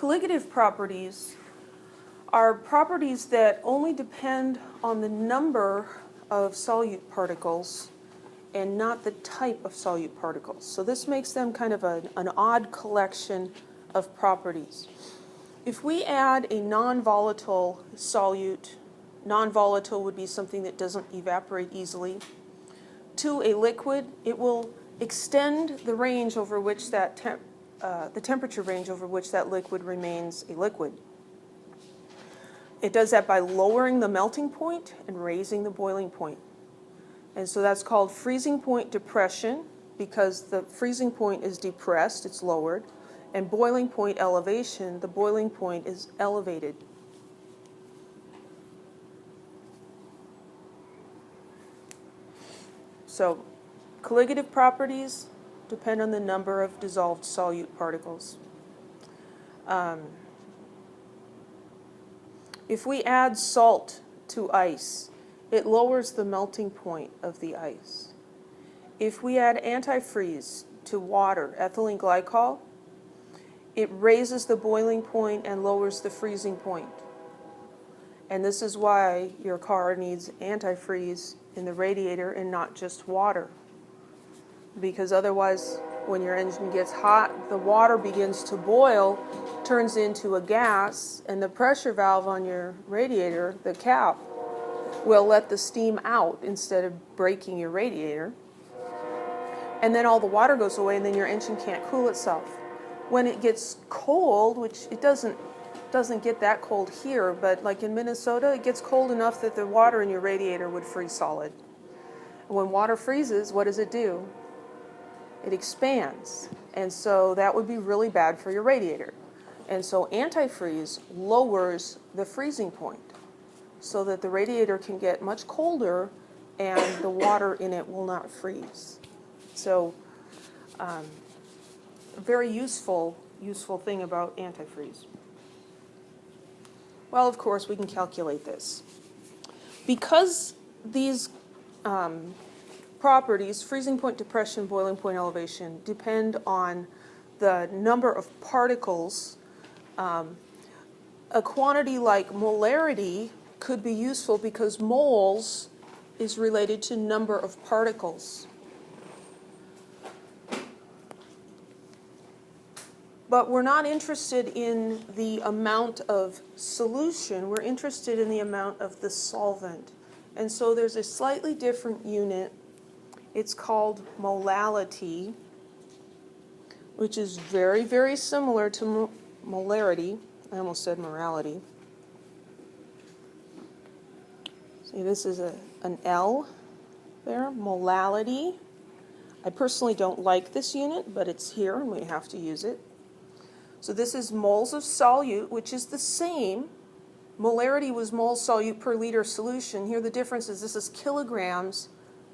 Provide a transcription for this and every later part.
Colligative properties are properties that only depend on the number of solute particles and not the type of solute particles. So this makes them kind of an odd collection of properties. If we add a non-volatile solute, non-volatile would be something that doesn't evaporate easily, to a liquid, it will extend the range over which that the temperature range over which that liquid remains a liquid. It does that by lowering the melting point and raising the boiling point. And so that's called freezing point depression, because the freezing point is depressed, it's lowered, and boiling point elevation, the boiling point is elevated. So colligative properties depend on the number of dissolved solute particles. If we add salt to ice, it lowers the melting point of the ice. If we add antifreeze to water, ethylene glycol, it raises the boiling point and lowers the freezing point. And this is why your car needs antifreeze in the radiator and not just water. Because otherwise, when your engine gets hot, the water begins to boil, turns into a gas, and the pressure valve on your radiator, the cap, will let the steam out instead of breaking your radiator. And then all the water goes away, and then your engine can't cool itself. When it gets cold, which it doesn't get that cold here, but like in Minnesota, it gets cold enough that the water in your radiator would freeze solid. And when water freezes, what does it do? It expands. And so that would be really bad for your radiator. And so antifreeze lowers the freezing point so that the radiator can get much colder and the water in it will not freeze. So a very useful thing about antifreeze. Well, of course, we can calculate this. Because these properties, freezing point depression, boiling point elevation, depend on the number of particles, a quantity like molarity could be useful because moles is related to number of particles. But we're not interested in the amount of solution, we're interested in the amount of the solvent. And so there's a slightly different unit. It's called molality, which is very, very similar to molarity. I almost said morality. See, this is an L there, molality. I personally don't like this unit, but it's here and we have to use it. So this is moles of solute, which is the same. Molarity was moles solute per liter solution. Here the difference is this is kilograms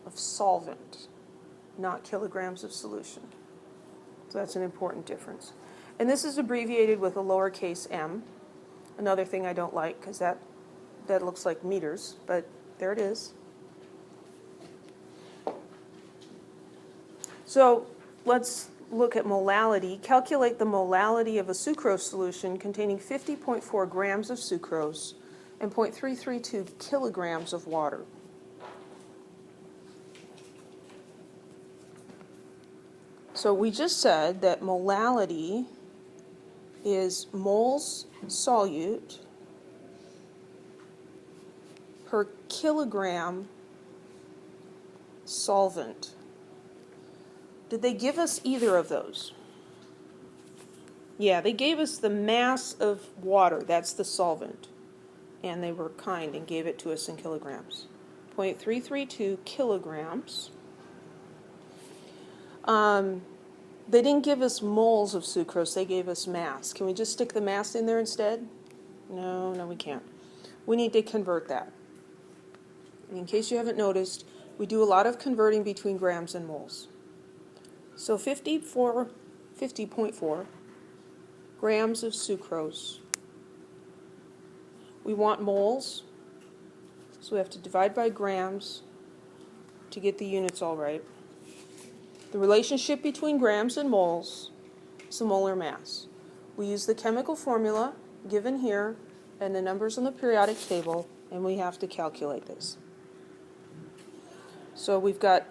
of solvent, not kilograms of solution. So that's an important difference. And this is abbreviated with a lowercase m. Another thing I don't like, because that looks like meters, but there it is. So let's look at molality. Calculate the molality of a sucrose solution containing 50.4 grams of sucrose and 0.332 kilograms of water. So we just said that molality is moles solute per kilogram solvent. Did they give us either of those? Yeah, they gave us the mass of water, that's the solvent. And they were kind and gave it to us in kilograms. 0.332 kilograms. They didn't give us moles of sucrose, they gave us mass. Can we just stick the mass in there instead? No, we can't. We need to convert that. In case you haven't noticed, we do a lot of converting between grams and moles. So 50.4 grams of sucrose. We want moles, so we have to divide by grams to get the units all right. The relationship between grams and moles is the molar mass. We use the chemical formula given here and the numbers on the periodic table, and we have to calculate this. So we've got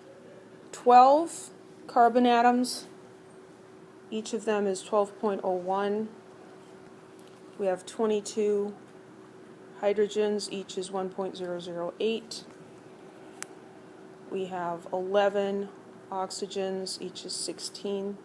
12 carbon atoms. Each of them is 12.01. We have 22 hydrogens, each is 1.008. We have 11 oxygens, each is 16.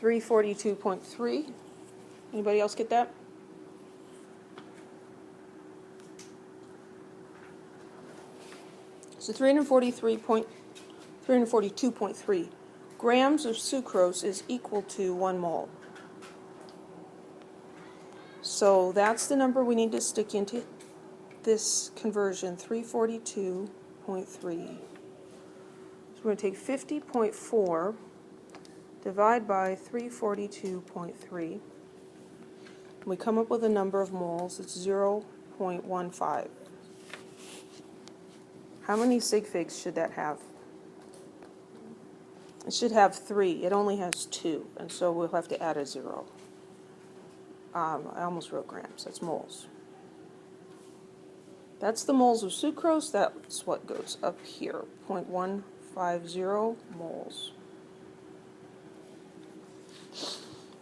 .3. Anybody else get that? So 342.3 grams of sucrose is equal to 1 mole. So that's the number we need to stick into this conversion, 342.3. So we're going to take 50.4, divide by 342.3. We come up with a number of moles. It's 0.15. How many sig figs should that have? It should have 3. It only has 2, and so we'll have to add a 0. I almost wrote grams. That's moles. That's the moles of sucrose. That's what goes up here, 0.150 moles.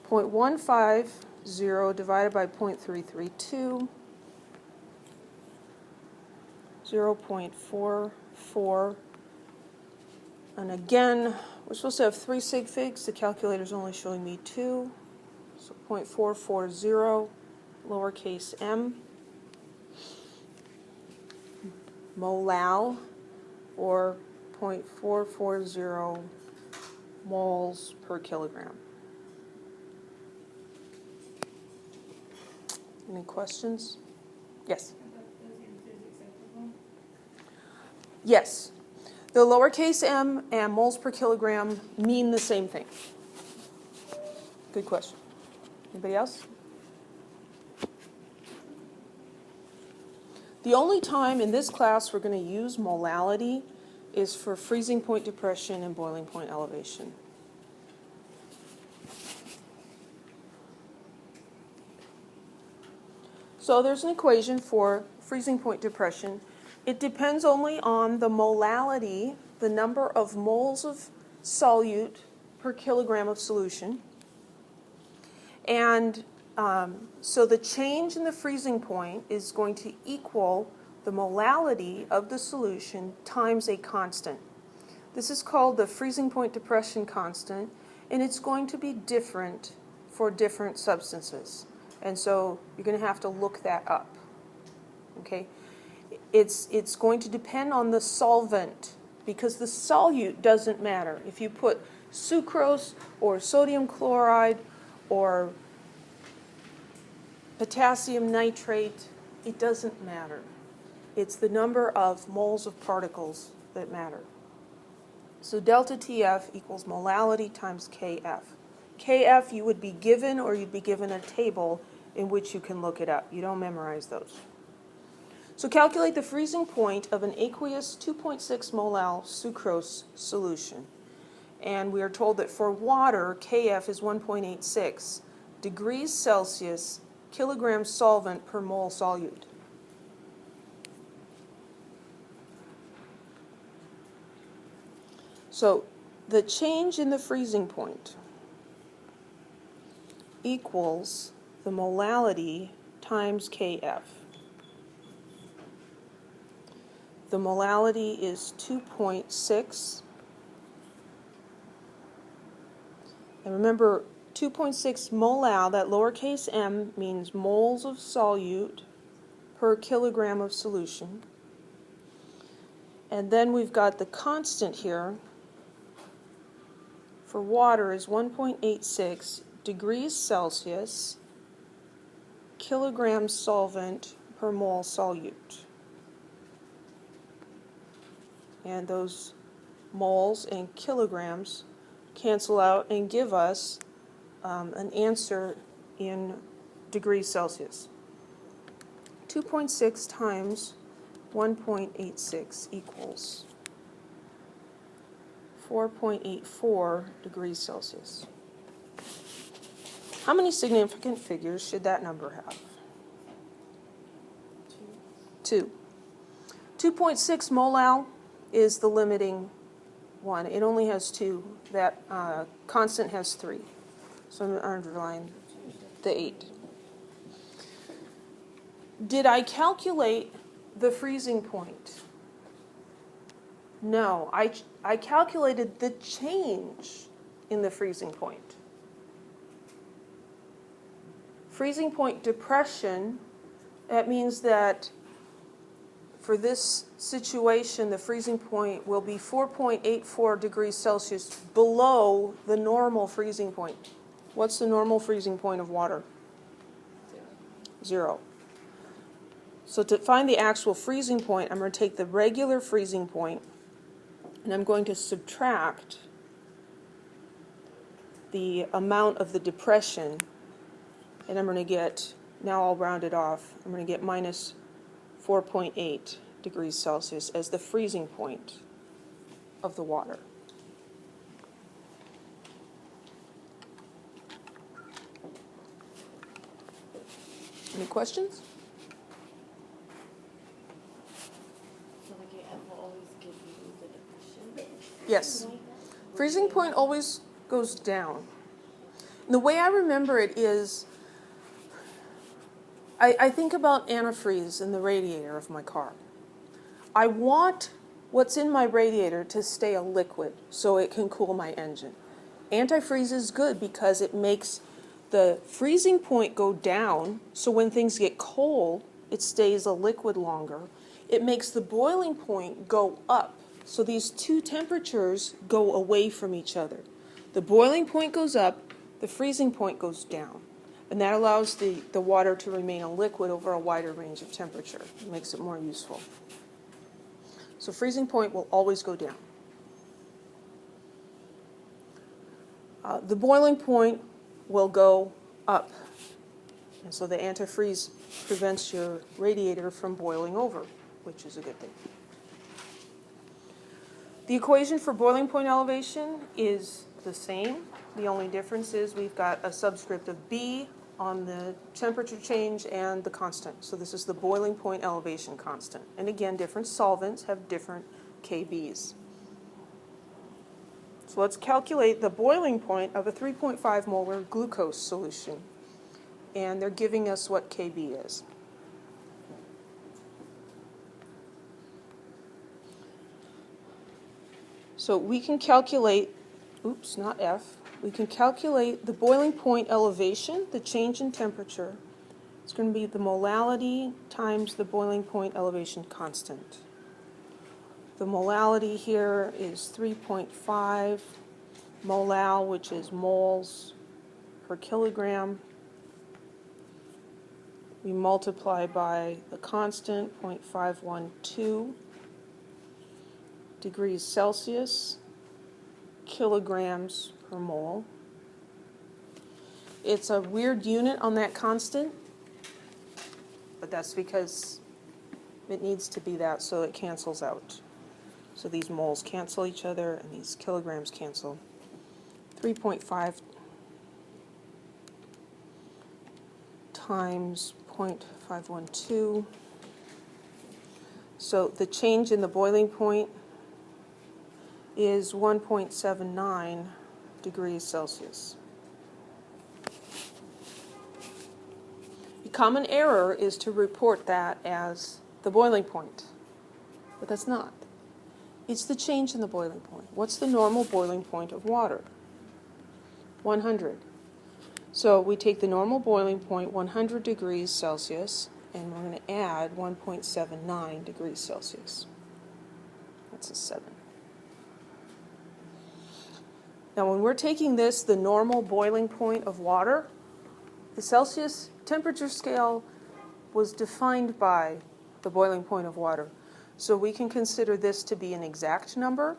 0.150 divided by 0.332, 0.44. And again, we're supposed to have 3 sig figs. The calculator's only showing me 2. So 0.440, lowercase m. Molal, or 0.440 moles per kilogram. Any questions? Yes? Yes. The lowercase m and moles per kilogram mean the same thing. Good question. Anybody else? The only time in this class we're going to use molality is for freezing point depression and boiling point elevation. So there's an equation for freezing point depression. It depends only on the molality, the number of moles of solute per kilogram of solution. And so the change in the freezing point is going to equal the molality of the solution times a constant. This is called the freezing point depression constant, and it's going to be different for different substances. And so you're going to have to look that up. Okay? It's going to depend on the solvent, because the solute doesn't matter. If you put sucrose or sodium chloride or potassium nitrate, it doesn't matter. It's the number of moles of particles that matter. So delta TF equals molality times KF. KF you would be given, or you'd be given a table in which you can look it up. You don't memorize those. So calculate the freezing point of an aqueous 2.6 molal sucrose solution. And we are told that for water, KF is 1.86 degrees Celsius kilograms solvent per mole solute. So the change in the freezing point equals the molality times KF. The molality is 2.6. And remember, 2.6 molal, that lowercase m, means moles of solute per kilogram of solution. And then we've got the constant here for water is 1.86 degrees Celsius kilograms solvent per mole solute. And those moles and kilograms cancel out and give us an answer in degrees Celsius. 2.6 times 1.86 equals 4.84 degrees Celsius. How many significant figures should that number have? 2. 2.6 molal is the limiting one. It only has 2. That constant has 3. So I'm going to underline the 8. Did I calculate the freezing point? No, I calculated the change in the freezing point. Freezing point depression, that means that for this situation, the freezing point will be 4.84 degrees Celsius below the normal freezing point. What's the normal freezing point of water? 0. So to find the actual freezing point, I'm going to take the regular freezing point and I'm going to subtract the amount of the depression, and I'm going to get, now I'll round it off, I'm going to get minus 4.8 degrees Celsius as the freezing point of the water. Any questions? So like it will always give you the depression? Yes. Freezing point always goes down. And the way I remember it is, I think about antifreeze in the radiator of my car. I want what's in my radiator to stay a liquid so it can cool my engine. Antifreeze is good because it makes the freezing point go down, so when things get cold, it stays a liquid longer. It makes the boiling point go up, so these two temperatures go away from each other. The boiling point goes up, the freezing point goes down. And that allows the water to remain a liquid over a wider range of temperature. It makes it more useful. So freezing point will always go down. The boiling point will go up. And so the antifreeze prevents your radiator from boiling over, which is a good thing. The equation for boiling point elevation is the same. The only difference is we've got a subscript of B on the temperature change and the constant. So this is the boiling point elevation constant. And again, different solvents have different KBs. So let's calculate the boiling point of a 3.5 molar glucose solution. And they're giving us what KB is. So we can calculate, oops, not F. We can calculate the boiling point elevation, the change in temperature. It's going to be the molality times the boiling point elevation constant. The molality here is 3.5 molal, which is moles per kilogram. We multiply by the constant, 0.512 degrees Celsius, kilograms per mole. It's a weird unit on that constant, but that's because it needs to be that so it cancels out. So these moles cancel each other and these kilograms cancel. 3.5 times 0.512. So the change in the boiling point is 1.79 degrees Celsius. A common error is to report that as the boiling point, but that's not. It's the change in the boiling point. What's the normal boiling point of water? 100. So we take the normal boiling point, 100 degrees Celsius, and we're going to add 1.79 degrees Celsius. That's a 7. Now when we're taking this, the normal boiling point of water, the Celsius temperature scale was defined by the boiling point of water. So we can consider this to be an exact number.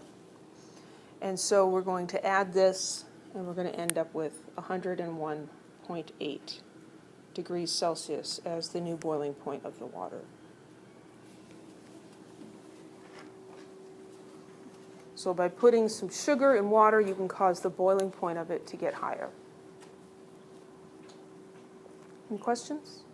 And so we're going to add this, and we're going to end up with 101.8 degrees Celsius as the new boiling point of the water. So by putting some sugar in water, you can cause the boiling point of it to get higher. Any questions?